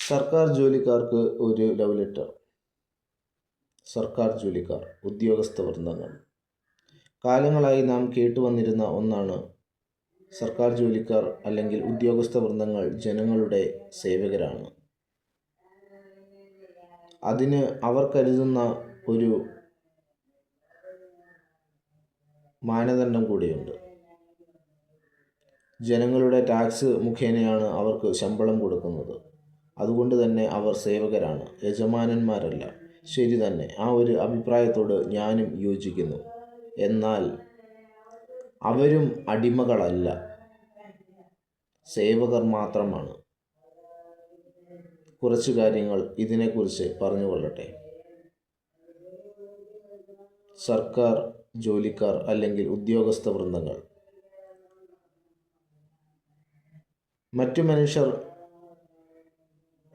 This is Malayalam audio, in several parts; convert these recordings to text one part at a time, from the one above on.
സർക്കാർ ജോലിക്കാർക്ക് ഒരു ലവ് ലെറ്റർ. സർക്കാർ ജോലിക്കാർ, ഉദ്യോഗസ്ഥ വൃന്ദങ്ങൾ. കാലങ്ങളായി നാം കേട്ടുവന്നിരുന്ന ഒന്നാണ് സർക്കാർ ജോലിക്കാർ അല്ലെങ്കിൽ ഉദ്യോഗസ്ഥ വൃന്ദങ്ങൾ ജനങ്ങളുടെ സേവകരാണ്. അതിന് അവർ കരുതുന്ന ഒരു മാനദണ്ഡം കൂടിയുണ്ട്. ജനങ്ങളുടെ ടാക്സ് മുഖേനയാണ് അവർക്ക് ശമ്പളം കൊടുക്കുന്നത്. അതുകൊണ്ട് തന്നെ അവർ സേവകരാണ്, യജമാനന്മാരല്ല. ശരി തന്നെ, ആ ഒരു അഭിപ്രായത്തോട് ഞാനും യോജിക്കുന്നു. എന്നാൽ അവരും അടിമകളല്ല, സേവകർ മാത്രമാണ്. കുറച്ച് കാര്യങ്ങൾ ഇതിനെക്കുറിച്ച് പറഞ്ഞുകൊള്ളട്ടെ. സർക്കാർ ജോലിക്കാർ അല്ലെങ്കിൽ ഉദ്യോഗസ്ഥ വൃന്ദങ്ങൾ. മറ്റു മനുഷ്യർ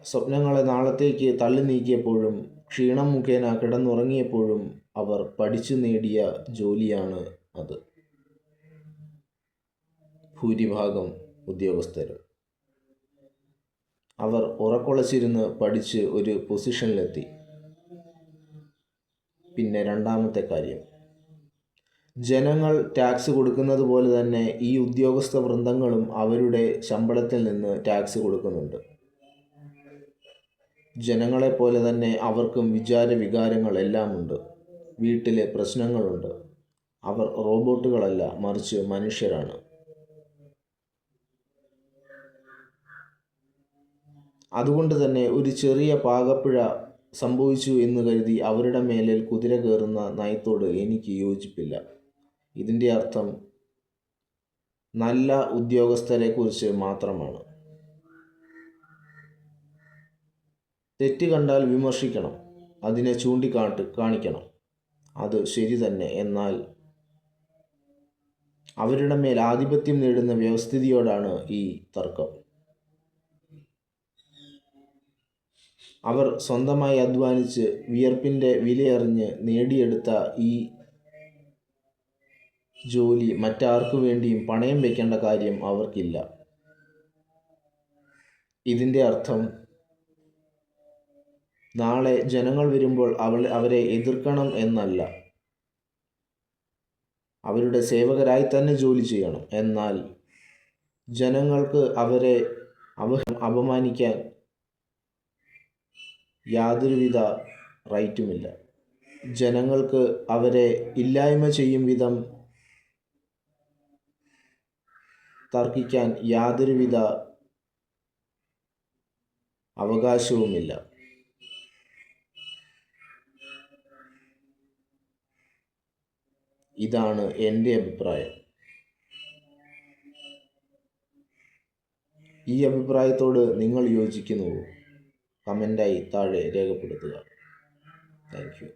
സ്വപ്നങ്ങളെ നാളത്തേക്ക് തള്ളി നീക്കിയപ്പോഴും ക്ഷീണം മുഖേന കിടന്നുറങ്ങിയപ്പോഴും അവർ പഠിച്ചു നേടിയ ജോലിയാണ് അത്. ഭൂരിഭാഗം ഉദ്യോഗസ്ഥരും അവർ ഉറക്കൊളച്ചിരുന്ന് പഠിച്ച് ഒരു പൊസിഷനിലെത്തി. പിന്നെ രണ്ടാമത്തെ കാര്യം, ജനങ്ങൾ ടാക്സ് കൊടുക്കുന്നത് പോലെ തന്നെ ഈ ഉദ്യോഗസ്ഥ വൃന്ദങ്ങളും അവരുടെ ശമ്പളത്തിൽ നിന്ന് ടാക്സ് കൊടുക്കുന്നുണ്ട്. ജനങ്ങളെപ്പോലെ തന്നെ അവർക്കും വികാരങ്ങൾ എല്ലാം ഉണ്ട്. വീട്ടിലെ പ്രശ്നങ്ങളുണ്ട്. അവർ റോബോട്ടുകളല്ല, മറിച്ച് മനുഷ്യരാണ്. അതുകൊണ്ട് തന്നെ ഒരു ചെറിയ പാകപ്പിഴ സംഭവിച്ചു എന്ന് കരുതി അവരുടെ മേലിൽ കുതിര കയറുന്ന നയത്തോട് എനിക്ക് യോജിപ്പില്ല. ഇതിൻ്റെ അർത്ഥം നല്ല ഉദ്യോഗസ്ഥരെ കുറിച്ച് മാത്രമാണ്. തെറ്റ് കണ്ടാൽ വിമർശിക്കണം, അതിനെ കാണിക്കണം. അത് ശരി തന്നെ. എന്നാൽ അവരുടെ മേൽ ആധിപത്യം നേടുന്ന വ്യവസ്ഥിതിയോടാണ് ഈ തർക്കം. അവർ സ്വന്തമായി അധ്വാനിച്ച് വിയർപ്പിൻ്റെ വിലയറിഞ്ഞ് നേടിയെടുത്ത ഈ ജോലി മറ്റാർക്കു വേണ്ടിയും പണയം വെക്കേണ്ട കാര്യം അവർക്കില്ല. ഇതിൻ്റെ അർത്ഥം നാളെ ജനങ്ങൾ വരുമ്പോൾ അവരെ എതിർക്കണം എന്നല്ല. അവരുടെ സേവകരായി തന്നെ ജോലി ചെയ്യണം. എന്നാൽ ജനങ്ങൾക്ക് അവരെ അപമാനിക്കാൻ യാതൊരുവിധ റൈറ്റുമില്ല. ജനങ്ങൾക്ക് അവരെ ഇല്ലായ്മ ചെയ്യും വിധം തർക്കിക്കാൻ യാതൊരുവിധ അവകാശവുമില്ല. ഇതാണ് എൻ്റെ അഭിപ്രായം. ഈ അഭിപ്രായത്തോട് നിങ്ങൾ യോജിക്കുന്നുവോ? കമൻ്റായി താഴെ രേഖപ്പെടുത്തുക. Thank you.